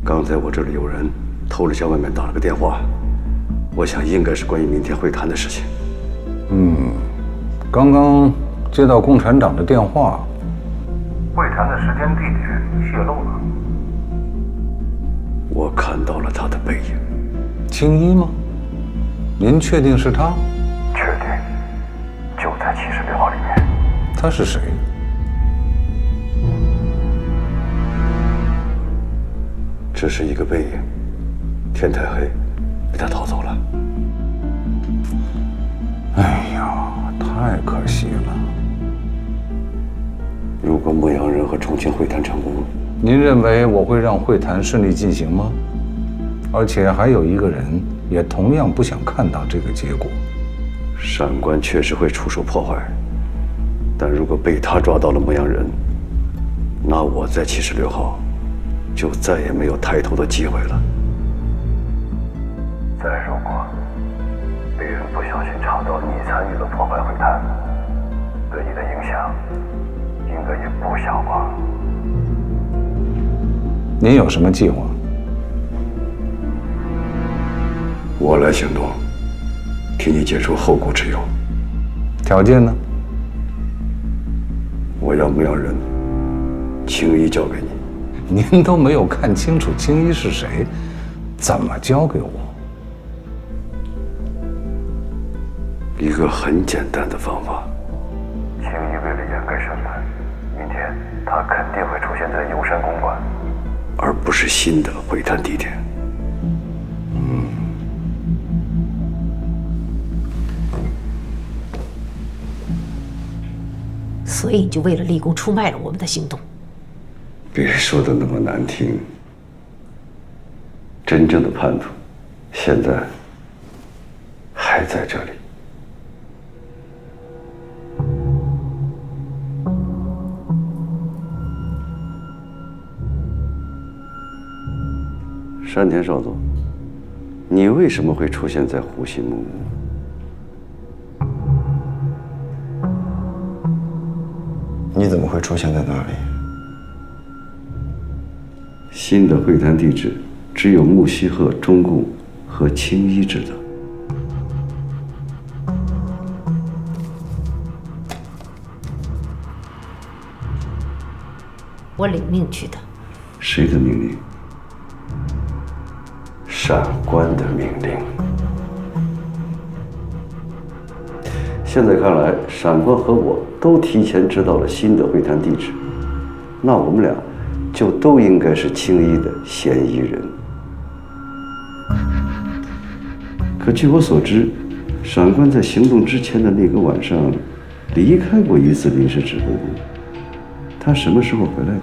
刚才我这里有人偷着向外面打了个电话，我想应该是关于明天会谈的事情。刚刚接到共产党的电话，会谈的时间地点泄露了。我看到了他的背影。青衣吗？您确定是他？确定，就在76号里面。他是谁？只是一个背影，天太黑，被他逃走了。哎呀，太可惜了。如果牧羊人和重庆会谈成功，您认为我会让会谈顺利进行吗？而且还有一个人也同样不想看到这个结果。闪官确实会出手破坏，但如果被他抓到了牧羊人，那我在76号就再也没有抬头的机会了。再如果别人不小心查到你参与了破坏会谈，对你的影响应该也不小吧？您有什么计划？我来行动，替你解除后顾之忧。条件呢？我要牧羊人青衣交给你。您都没有看清楚青衣是谁，怎么交给我？一个很简单的方法。青衣为了掩盖身份，明天他肯定会出现在游山公馆，而不是新的会谈地点。所以你就为了立功出卖了我们的行动。别说的那么难听。真正的叛徒，现在还在这里。山田少佐，你为什么会出现在湖心木屋？你怎么会出现在那里？新的会谈地址只有木西鹤中共和青衣知道。我领命去的。谁的命令？闪官的命令。现在看来，闪官和我都提前知道了新的会谈地址，那我们俩就都应该是青衣的嫌疑人。可据我所知，闪官在行动之前的那个晚上离开过一次临时指挥部。他什么时候回来的？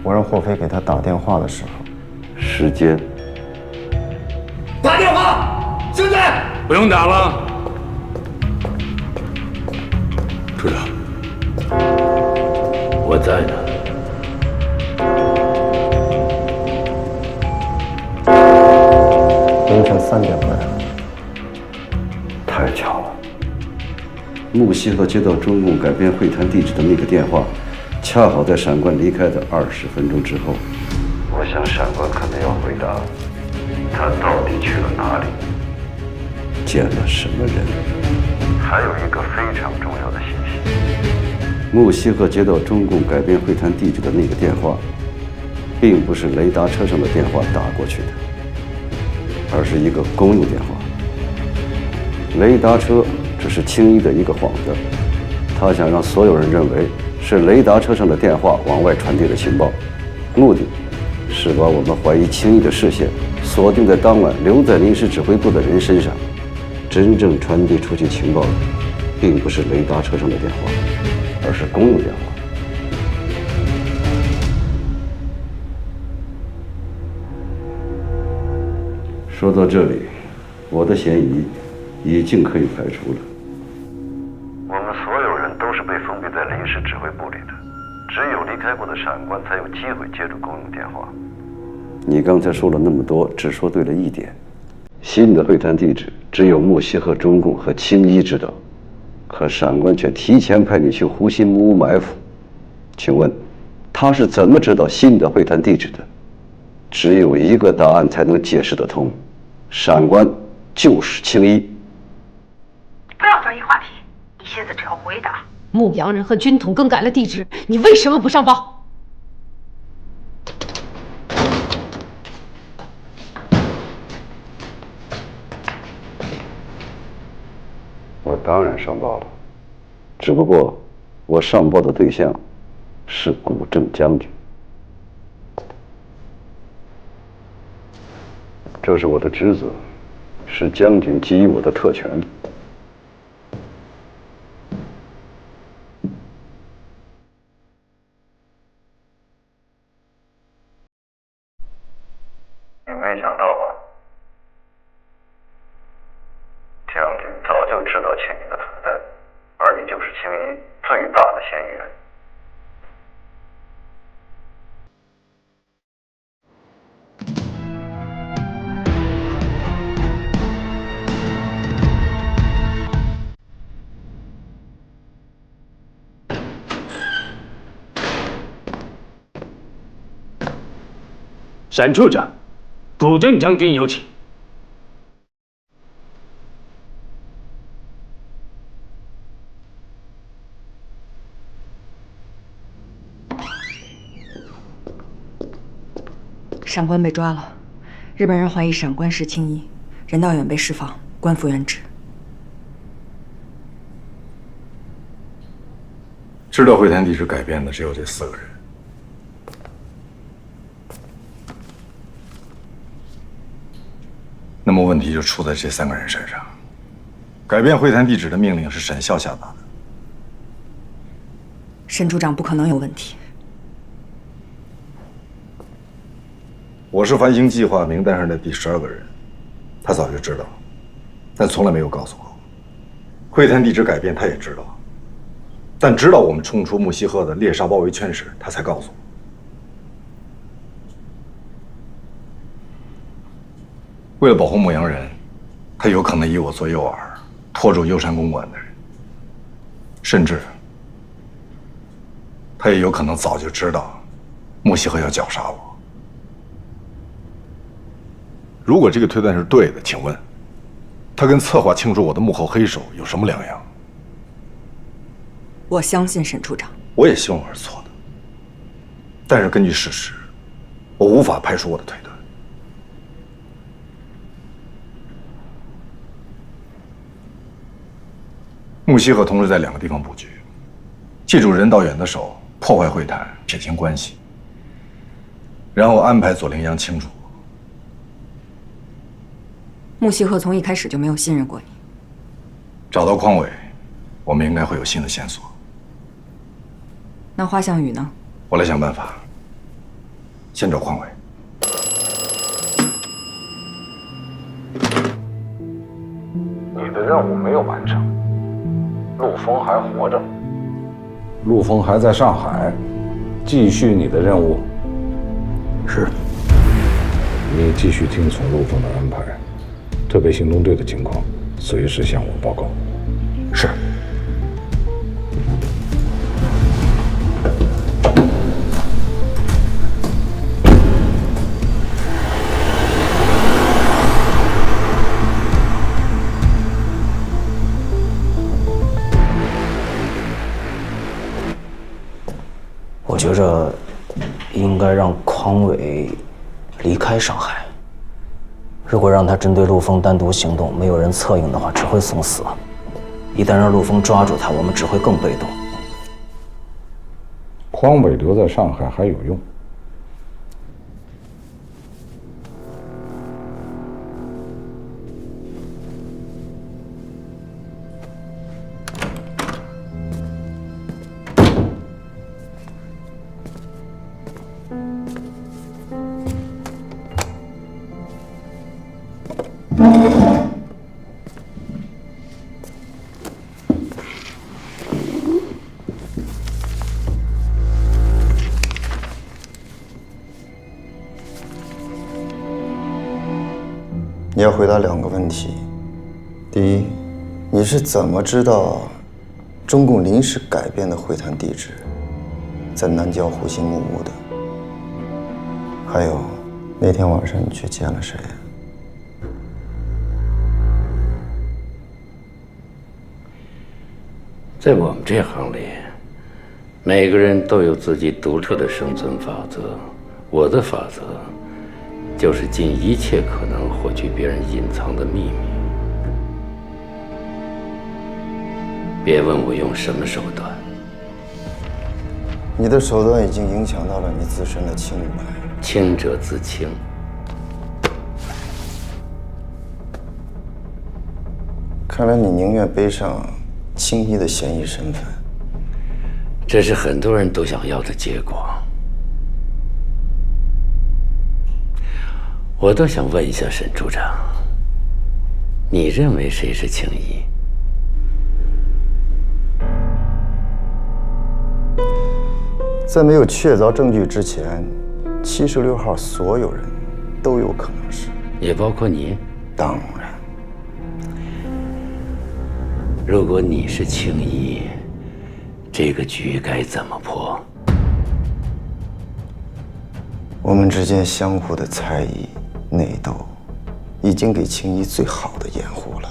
我让霍飞给他打电话的时候，时间。打电话，现在不用打了。处长，我在呢。凌晨3点回来了。太巧了，木西和接到中共改变会谈地址的那个电话，恰好在闪官离开的20分钟之后。我想闪官可能要回答，他到底去了哪里，见了什么人。还有一个非常重要的信息：木西和接到中共改变会谈地址的那个电话，并不是雷达车上的电话打过去的，而是一个公用电话。雷达车只是青衣的一个幌子，他想让所有人认为是雷达车上的电话往外传递的情报，目的是把我们怀疑青衣的视线锁定在当晚留在临时指挥部的人身上。真正传递出去情报的，并不是雷达车上的电话，而是公用电话。说到这里，我的嫌疑已经可以排除了。我们所有人都是被封闭在临时指挥部里的，只有离开过的闪官才有机会接触公用电话。你刚才说了那么多，只说对了一点：新的会谈地址只有木西和中共和青衣知道，可闪官却提前派你去湖心木屋埋伏，请问，他是怎么知道新的会谈地址的？只有一个答案才能解释得通：闪官就是青衣。不要转移话题，你现在只要回答牧羊人和军统更改了地址，你为什么不上报？我当然上报了，只不过我上报的对象是古正将军。这是我的职责，是将军给予我的特权。你没想到吧？将军早就知道青衣的存在，而你就是青衣最大的嫌疑人。沈处长，古正将军有请。闪官被抓了，日本人怀疑闪官是青衣，任道远被释放，官复原职。知道会谈地址改变的只有这4个人。那么问题就出在这3个人身上。改变会谈地址的命令是沈校下达的，沈处长不可能有问题。我是繁星计划名单上的第12个人，他早就知道，但从来没有告诉我。会谈地址改变他也知道，但直到我们冲出木西河的猎杀包围圈时，他才告诉我。为了保护牧羊人，他有可能以我做诱饵，拖住幽山公馆的人，甚至他也有可能早就知道木西河要绞杀我。如果这个推断是对的，请问他跟策划庆祝我的幕后黑手有什么两样？我相信沈处长。我也希望我是错的，但是根据事实，我无法排除我的推断。木西河同时在2个地方布局，借助任道远的手破坏会谈，撇清关系，然后安排左凌阳清楚我。木西河从一开始就没有信任过你。找到匡伟，我们应该会有新的线索。那花向宇呢？我来想办法。先找匡伟。你的任务没有完成，陆枫还活着。陆枫还在上海，继续你的任务。是。你继续听从陆枫的安排，特别行动队的情况随时向我报告。是。我觉着应该让匡伟离开上海。如果让他针对陆枫单独行动，没有人策应的话，只会送死。一旦让陆枫抓住他，我们只会更被动。匡伟留在上海还有用。你要回答2个问题。第一，你是怎么知道中共临时改变的会谈地址？在南郊虎溪木屋的。还有，那天晚上你去见了谁？在我们这行里，每个人都有自己独特的生存法则。我的法则就是尽一切可能获取别人隐藏的秘密。别问我用什么手段，你的手段已经影响到了你自身的清白。清者自清。看来你宁愿背上青衣的嫌疑身份。这是很多人都想要的结果。我倒想问一下沈处长，你认为谁是青衣？在没有确凿证据之前，76号所有人都有可能是，也包括你？当然。如果你是青衣，这个局该怎么破？我们之间相互的猜疑、内斗，已经给青衣最好的掩护了。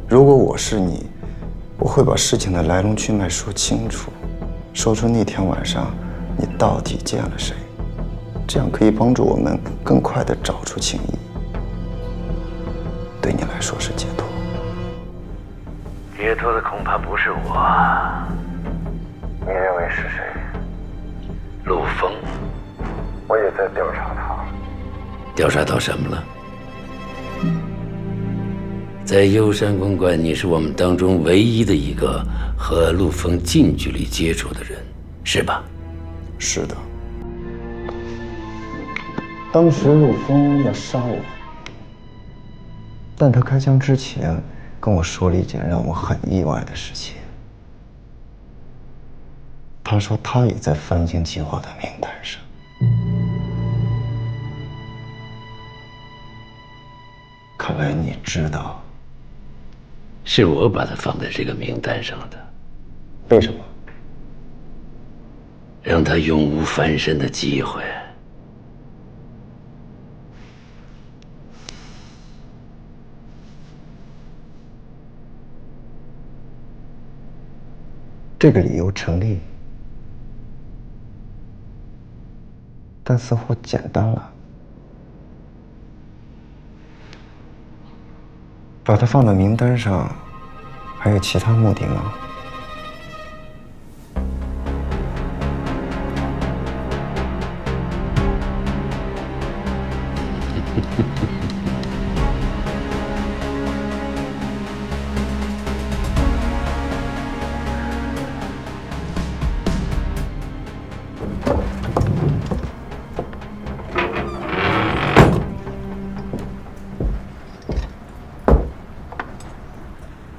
如果我是你，我会把事情的来龙去脉说清楚，说出那天晚上你到底见了谁，这样可以帮助我们更快地找出青衣。对你来说是解脱。解脱的恐怕不是我。你认为是谁？陆枫。我也在调查他。调查到什么了？在幽山公馆，你是我们当中唯一的一个和陆枫近距离接触的人，是吧？是的。当时陆枫要杀我，但他开枪之前跟我说了一件让我很意外的事情。他说他也在翻京计划的名单上。看来你知道。是我把他放在这个名单上的。为什么？让他永无翻身的机会。这个理由成立，但似乎简单了。把他放到名单上，还有其他目的吗？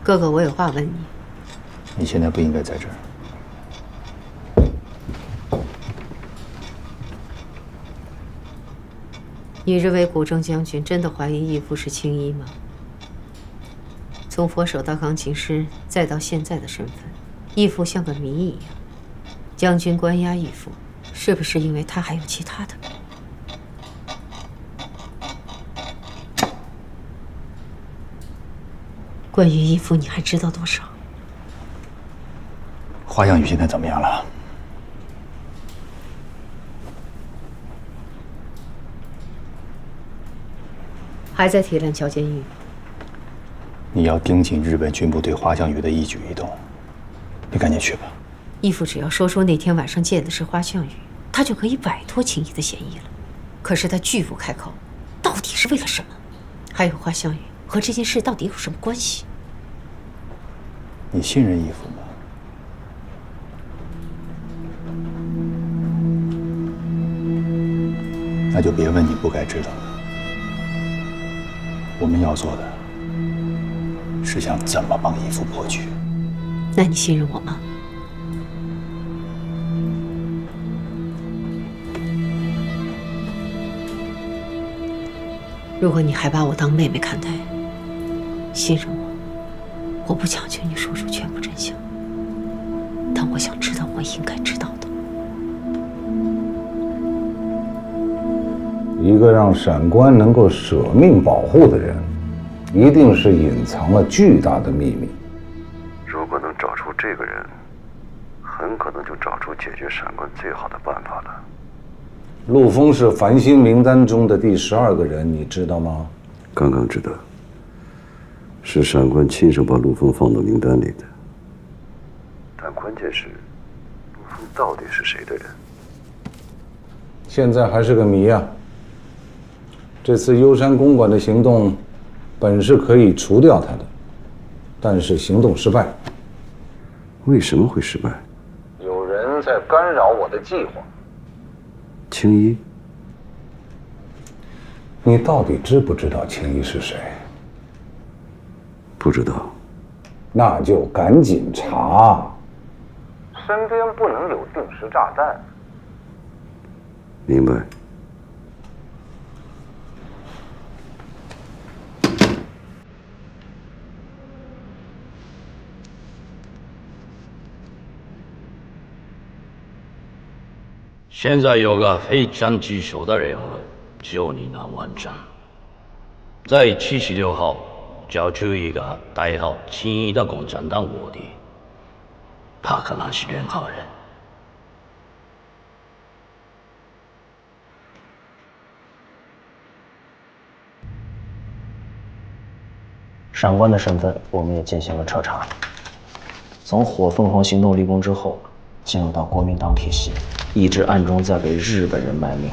哥哥，我有话问你。你现在不应该在这儿。你认为古正将军真的怀疑义父是青衣吗？从佛手到钢琴师，再到现在的身份，义父像个谜一样。将军关押义父，是不是因为他还有其他的？关于义父，你还知道多少？花样雨现在怎么样了？还在铁链桥监狱。你要盯紧日本军部对花香雨的一举一动，你赶紧去吧。义父只要说出那天晚上见的是花香雨，他就可以摆脱青衣的嫌疑了。可是他拒不开口，到底是为了什么？还有花香雨和这件事到底有什么关系？你信任义父吗？那就别问你不该知道的。我们要做的是想怎么帮义父破局。那你信任我吗？如果你还把我当妹妹看待，信任我，我不强求你说出全部真相，但我想知道我应该知道的。一个让闪官能够舍命保护的人，一定是隐藏了巨大的秘密。如果能找出这个人，很可能就找出解决闪官最好的办法了。陆枫是繁星名单中的第12个人，你知道吗？刚刚知道，是闪官亲手把陆枫放到名单里的。但关键是，陆枫到底是谁的人？现在还是个谜啊。这次幽山公馆的行动，本是可以除掉他的，但是行动失败。为什么会失败？有人在干扰我的计划。青衣，你到底知不知道青衣是谁？不知道。那就赶紧查。身边不能有定时炸弹。明白。现在有个非常棘手的任务，就你能完成。在76号交出一个代号青衣的共产党卧底，他可能是任何人。闪官的身份我们也进行了彻查。从火凤凰行动立功之后，进入到国民党体系，一直暗中在给日本人卖命。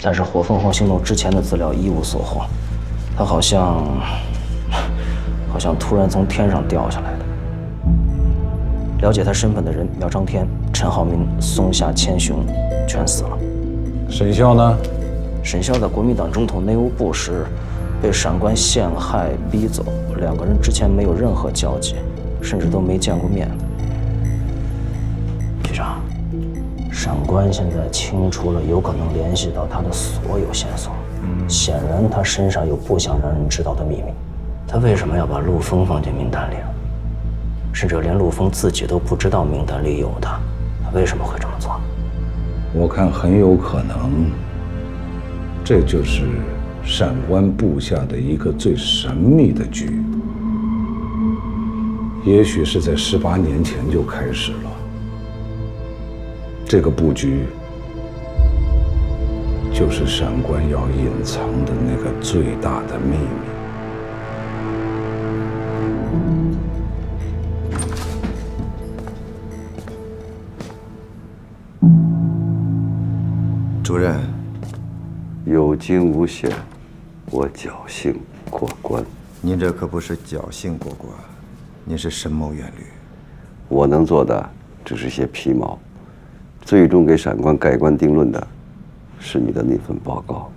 但是火凤凰行动之前的资料一无所获，他好像突然从天上掉下来的。了解他身份的人苗长天、陈浩民、松下千雄全死了。沈潇呢？沈潇在国民党中统内务部时被闪官陷害逼走，两个人之前没有任何交集，甚至都没见过面。局长，闪官现在清除了有可能联系到他的所有线索，显然他身上有不想让人知道的秘密。他为什么要把陆枫放进名单里？甚至连陆枫自己都不知道名单里有他，他为什么会这么做？我看很有可能，这就是闪官布下的一个最神秘的局，也许是在18年前就开始了。这个布局，就是闪官要隐藏的那个最大的秘密。主任，有惊无险，我侥幸过关。您这可不是侥幸过关，您是深谋远虑。我能做的只是些皮毛，最终给闪官盖棺定论的，是你的那份报告。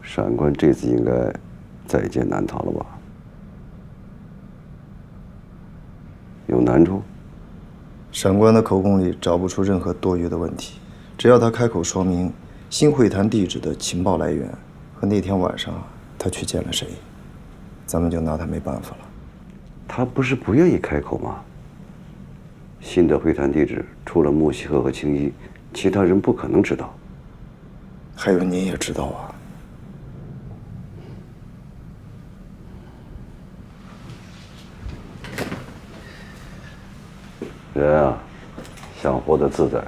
闪官这次应该在劫难逃了吧？有难处？闪官的口供里找不出任何多余的问题，只要他开口说明新会谈地址的情报来源和那天晚上他去见了谁，咱们就拿他没办法了。他不是不愿意开口吗？新的会谈地址除了木西河和青衣，其他人不可能知道。还有您也知道啊。人啊，想活得自在，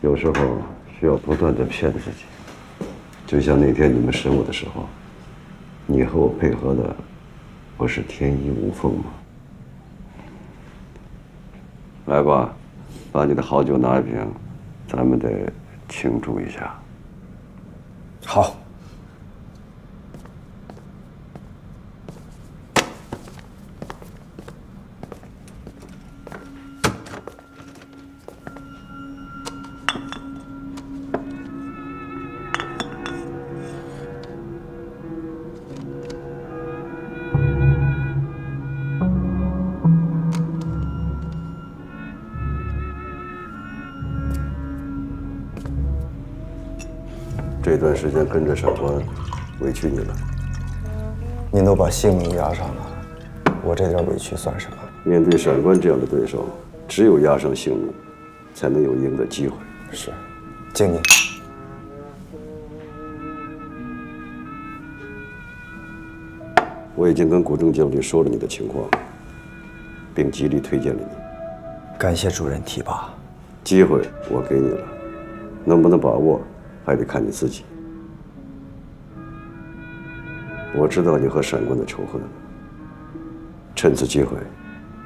有时候需要不断地骗自己。就像那天你们审我的时候，你和我配合的不是天衣无缝吗？来吧，把你的好酒拿一瓶，咱们得庆祝一下。好。这段时间跟着闪官，委屈你了。您都把性命押上了，我这点委屈算什么？面对闪官这样的对手，只有押上性命，才能有赢的机会。是，敬您。我已经跟古正将军说了你的情况，并极力推荐了你。感谢主任提拔。机会我给你了，能不能把握，还得看你自己。我知道你和闪官的仇恨，趁此机会，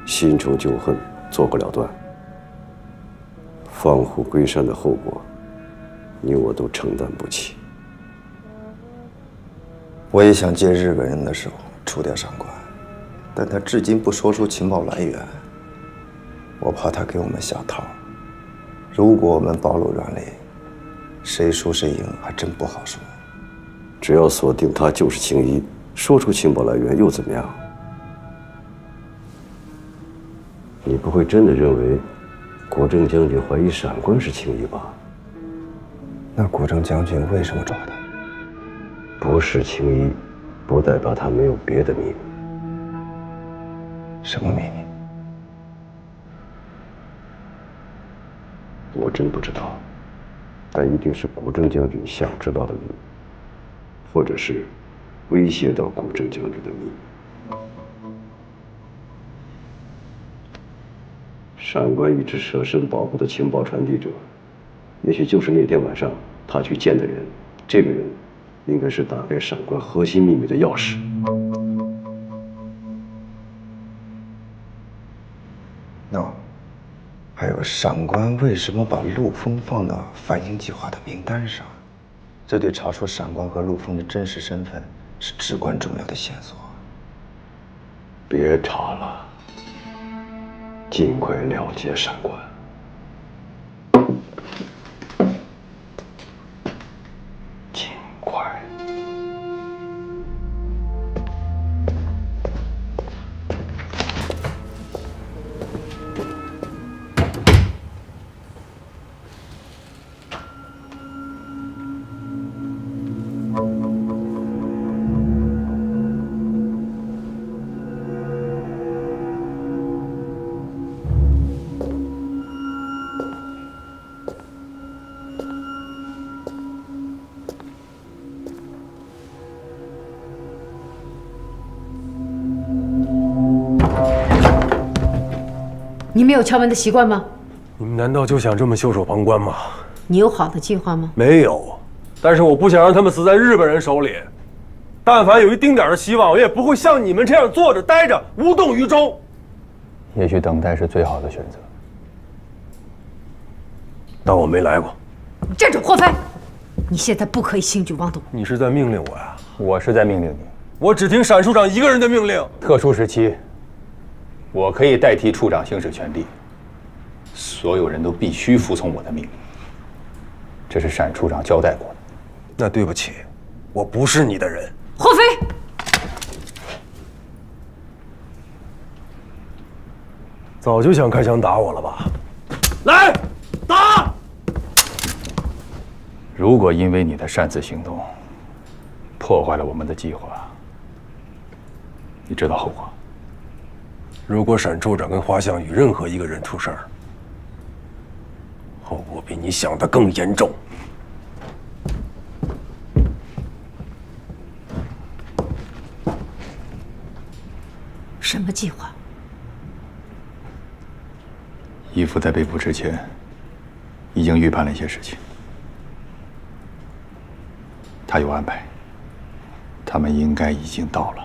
新仇旧恨做不了断。放虎归山的后果，你我都承担不起。我也想借日本人的手除掉闪官，但他至今不说出情报来源，我怕他给我们下套。如果我们暴露软肋，谁输谁赢还真不好说。只要锁定他就是青衣，说出情报来源又怎么样？你不会真的认为国正将军怀疑闪官是青衣吧？那国正将军为什么抓他？不是青衣，不代表他没有别的秘密。什么秘密？我真不知道，但一定是古正将军想知道的秘密，或者是威胁到古正将军的秘密。闪官一直舍身保护的情报传递者，也许就是那天晚上他去见的人。这个人应该是打开闪官核心秘密的钥匙。那还有闪官为什么把陆枫放到反应计划的名单上？这对查出闪官和陆枫的真实身份是至关重要的线索。别查了，尽快了结闪官。尽快。你们有敲门的习惯吗？你们难道就想这么袖手旁观吗？你有好的计划吗？没有，但是我不想让他们死在日本人手里。但凡有一丁点的希望，我也不会像你们这样坐着待着，无动于衷。也许等待是最好的选择。当我没来过。站住，霍飞！你现在不可以轻举妄动。你是在命令我呀？我是在命令你。我只听闪处长一个人的命令。特殊时期，我可以代替处长行使权力，所有人都必须服从我的命令。这是闪处长交代过的。那对不起，我不是你的人。霍飞，早就想开枪打我了吧？来，打！如果因为你的擅自行动破坏了我们的计划，你知道后果？如果沈处长跟花向宇任何一个人出事儿，后果比你想的更严重。什么计划？义父在被捕之前，已经预判了一些事情。他有安排，他们应该已经到了。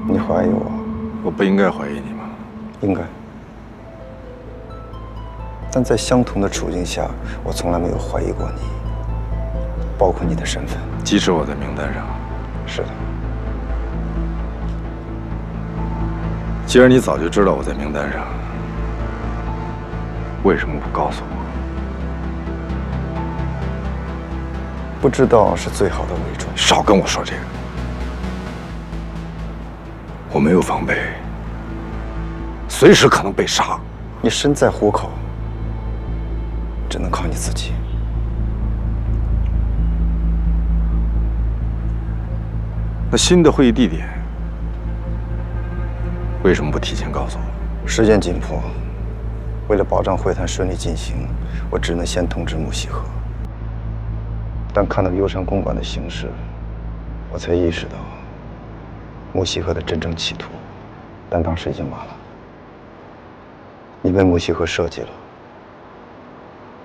你怀疑我？我不应该怀疑你吗？应该。但在相同的处境下，我从来没有怀疑过你，包括你的身份。即使我在名单上。是的。既然你早就知道我在名单上，为什么不告诉我？不知道是最好的伪装。少跟我说这个。我没有防备，随时可能被杀。你身在虎口，只能靠你自己。那新的会议地点为什么不提前告诉我？时间紧迫，为了保障会谈顺利进行，我只能先通知穆西河。但看到忧山公馆的形势，我才意识到穆西河的真正企图，但当时已经晚了。你被穆西河设计了，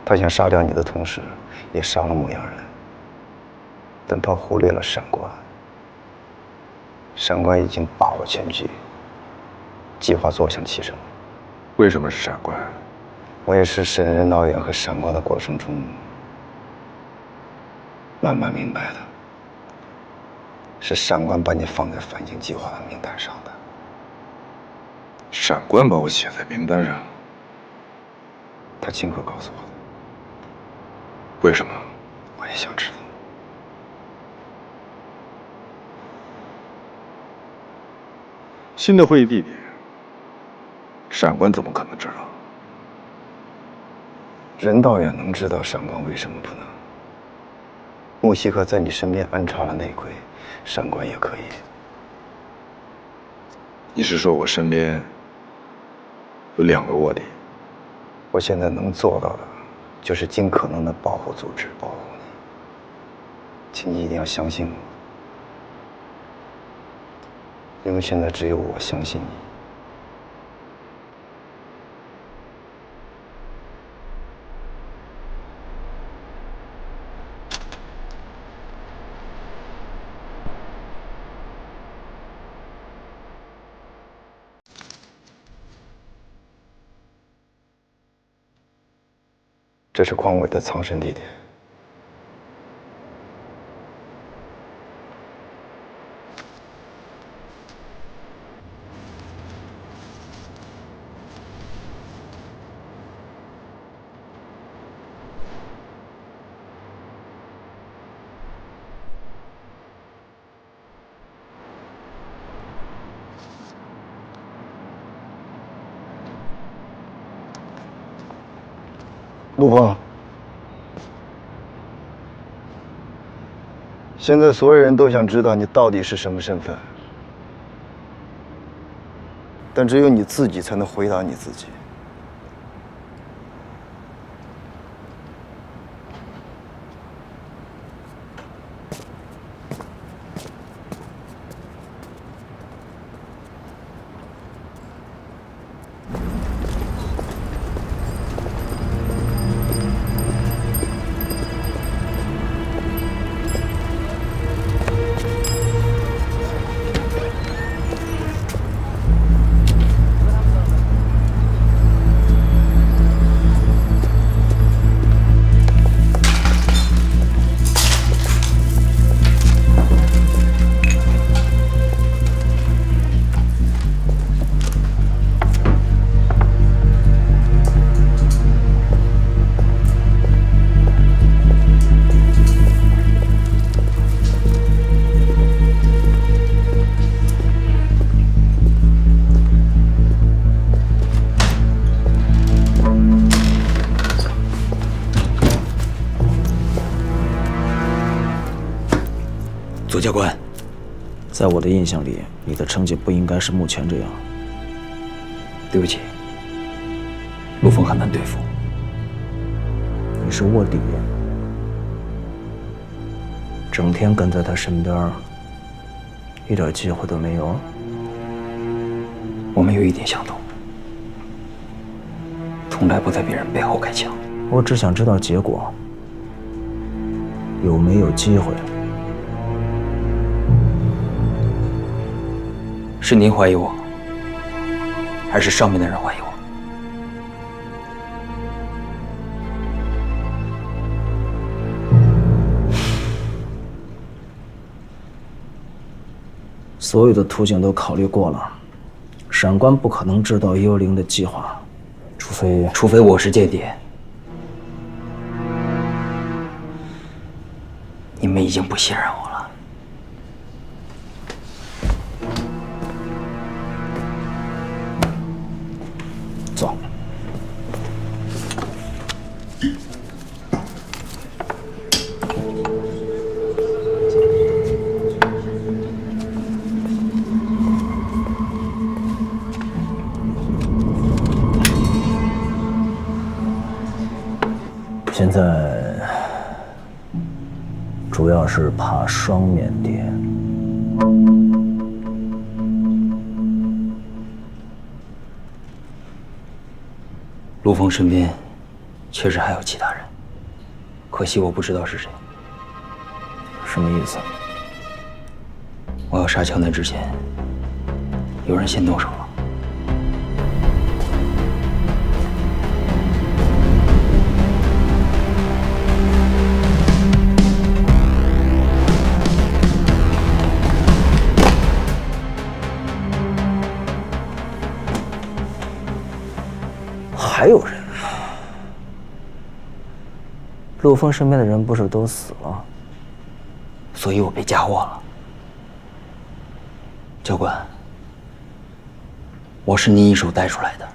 他想杀掉你的同时，也杀了牧羊人，但他忽略了闪官。闪官已经把握全局，计划坐享其成。为什么是闪官？我也是审任导演和闪官的过程中慢慢明白的，是闪官把你放在反省计划的名单上的。闪官把我写在名单上？他亲口告诉我的。为什么？我也想知道。新的会议地点，闪官怎么可能知道？任导演能知道，闪官为什么不能？穆西河在你身边安插了内鬼，闪官也可以。你是说我身边有2个卧底？我现在能做到的，就是尽可能的保护组织，保护你。请你一定要相信我，因为现在只有我相信你。这是匡伟的藏身地点。陆峰，现在所有人都想知道你到底是什么身份，但只有你自己才能回答你自己。左教官，在我的印象里，你的成绩不应该是目前这样。对不起，陆峰很难对付。你是卧底，整天跟在他身边，一点机会都没有。我们有一点相同，从来不在别人背后开枪。我只想知道结果，有没有机会？是您怀疑我，还是上面的人怀疑我？所有的途径都考虑过了，闪官不可能知道幽灵的计划，除非我是间谍。你们已经不信任我了。现在主要是怕双面谍。陆枫身边确实还有其他人，可惜我不知道是谁。什么意思？我要杀乔南之前，有人先动手了。还有人？陆枫身边的人不是都死了，所以我被嫁祸了。教官，我是您一手带出来的，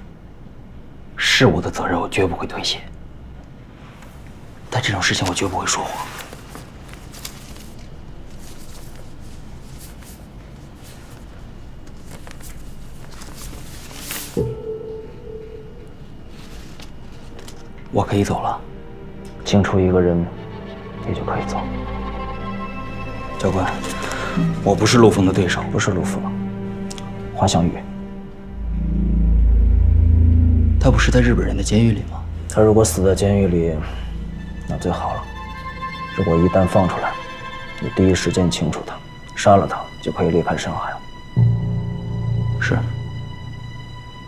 是我的责任，我绝不会推卸。但这种事情我绝不会说谎。我可以走了，清除一个人，也就可以走。教官，我不是陆枫的对手，不是陆枫，华翔宇。他不是在日本人的监狱里吗？他如果死在监狱里，那最好了。如果一旦放出来，你第一时间清除他，杀了他，就可以离开上海了。是。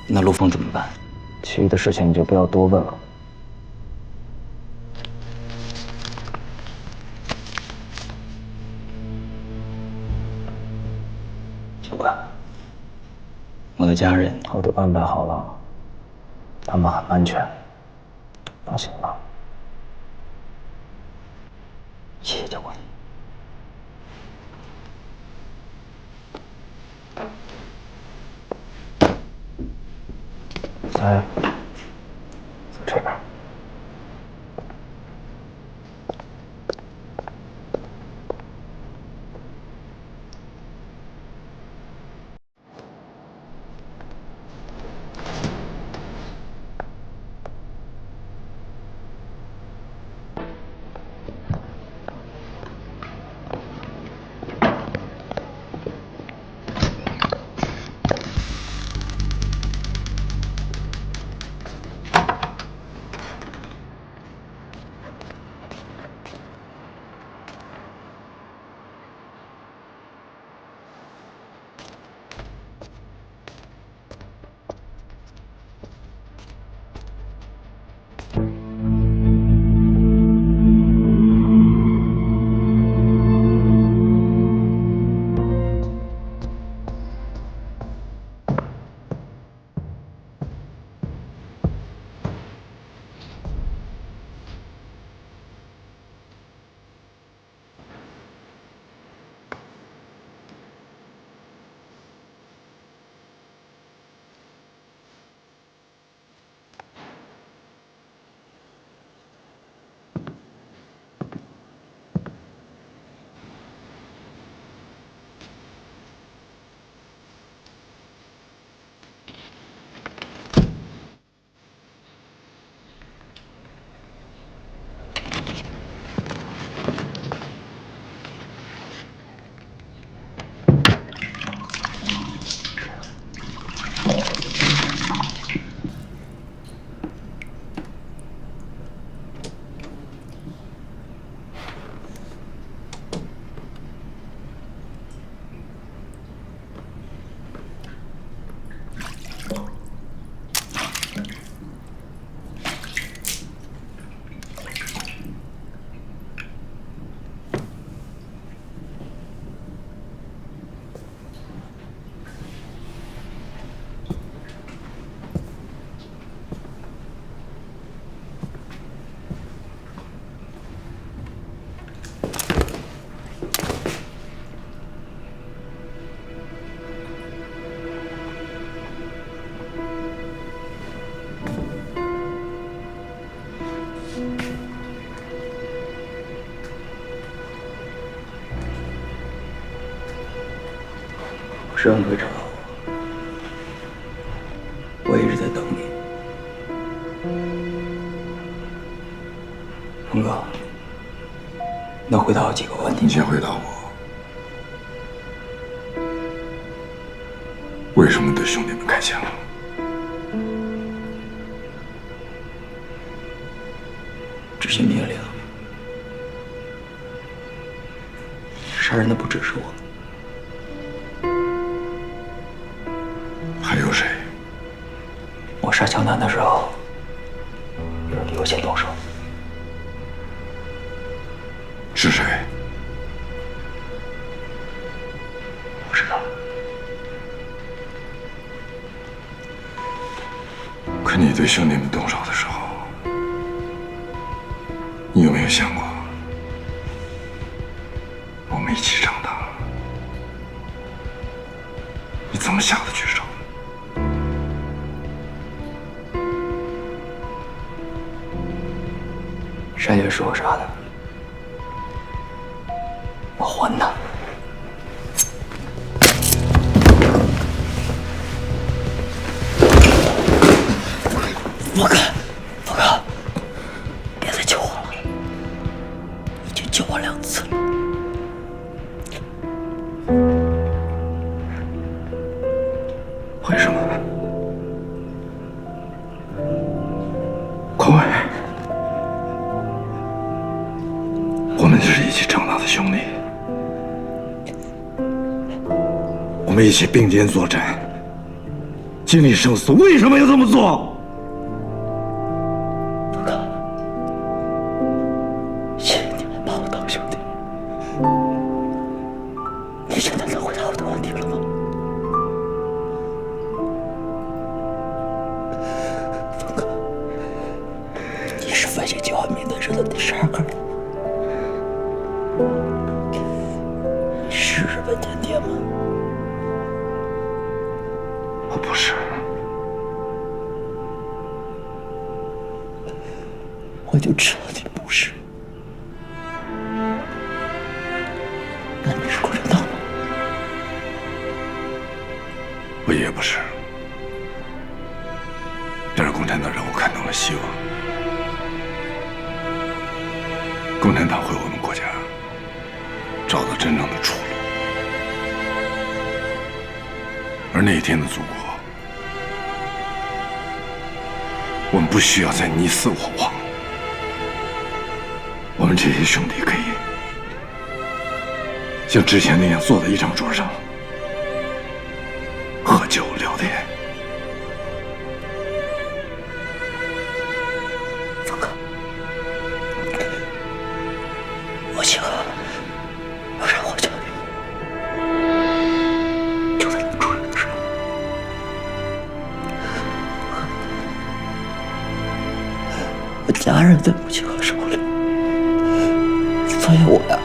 那陆枫怎么办？其余的事情你就不要多问了。教官，我的家人我都安排好了，他们很安全，放心吧。谢谢教官。来，这边。是恩队长，我一直在等你。峰哥，能回答我几个问题吗？你先回答我，为什么对兄弟们开枪了？执行命令，杀人的不只是我，还有谁？我杀江南的时候，有人比我先动手。是谁？不知道。可你对兄弟们动手的时候，你有没有想过，我们一起长大？你怎么下得去手？山月是我杀的，我还他。峰哥，峰哥，别再救我了，已经救我2次了。为什么？匡伟，我们是一起长大的兄弟，我们一起并肩作战，经历生死，为什么要这么做？谢谢你们把我当兄弟。你现在能回答我的问题了吗？峰哥，你是反省计划名单上的第12个人。你是日本间谍吗？我不是。我就知道你不是。那你是共产党吗？我也不是。但是共产党让我看到了希望。共产党为我们国家找到真正的出路。而那一天的祖国，我们不需要再你死我亡。我们这些兄弟可以像之前那样坐在一张桌上，喝酒聊天。峰哥，我请客，要让我教育你。就在你出院的时候，我家人在母亲和手里，所以我呀。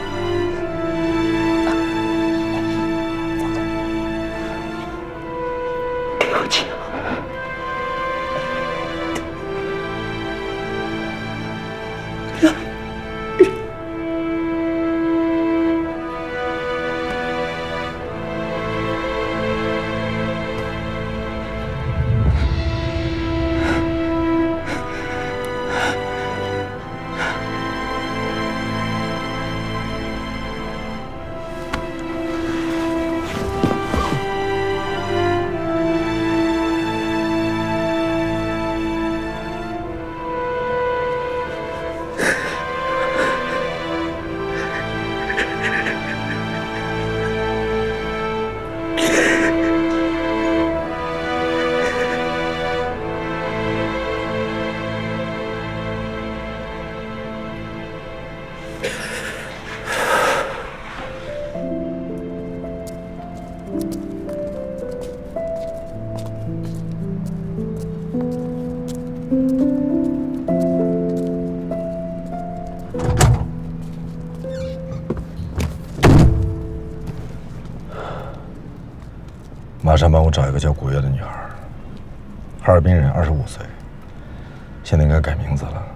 马上帮我找一个叫古月的女孩，哈尔滨人，25岁，现在应该改名字了。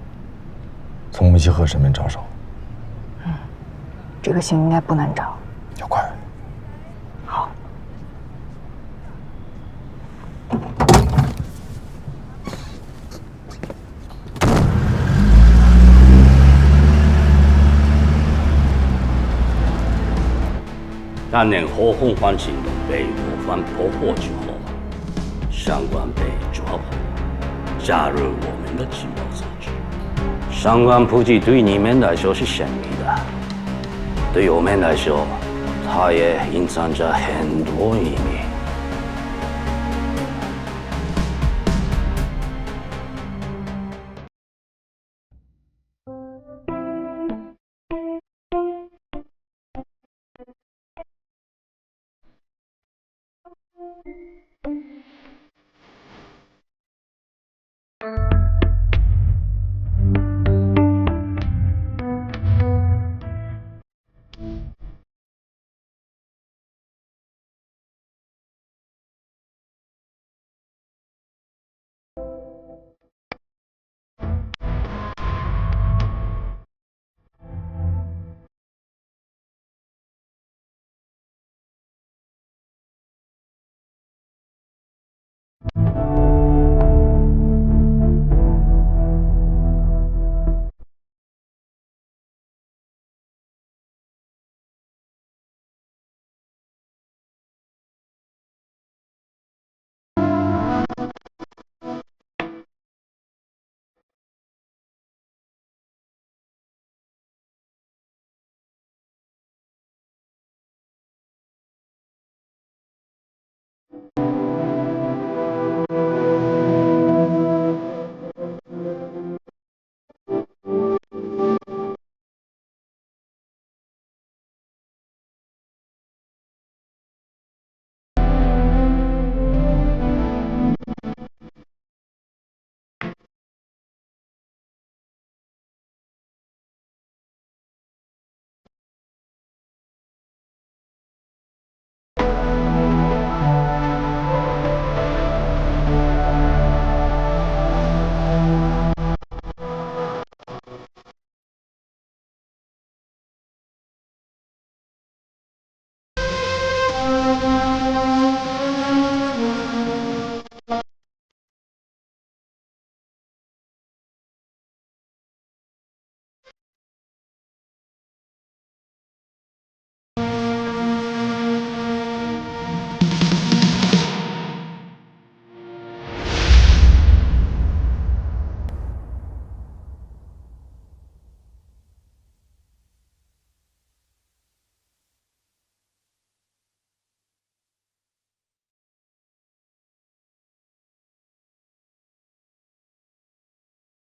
从梅希鹤身边着手。这个姓应该不难找。要快。好。但能火红环行动被陆方破获之后，上官被抓捕，加入我们的情报组织。上官普吉对你们来说是神秘的，对我们来说，他也隐藏着很多秘密。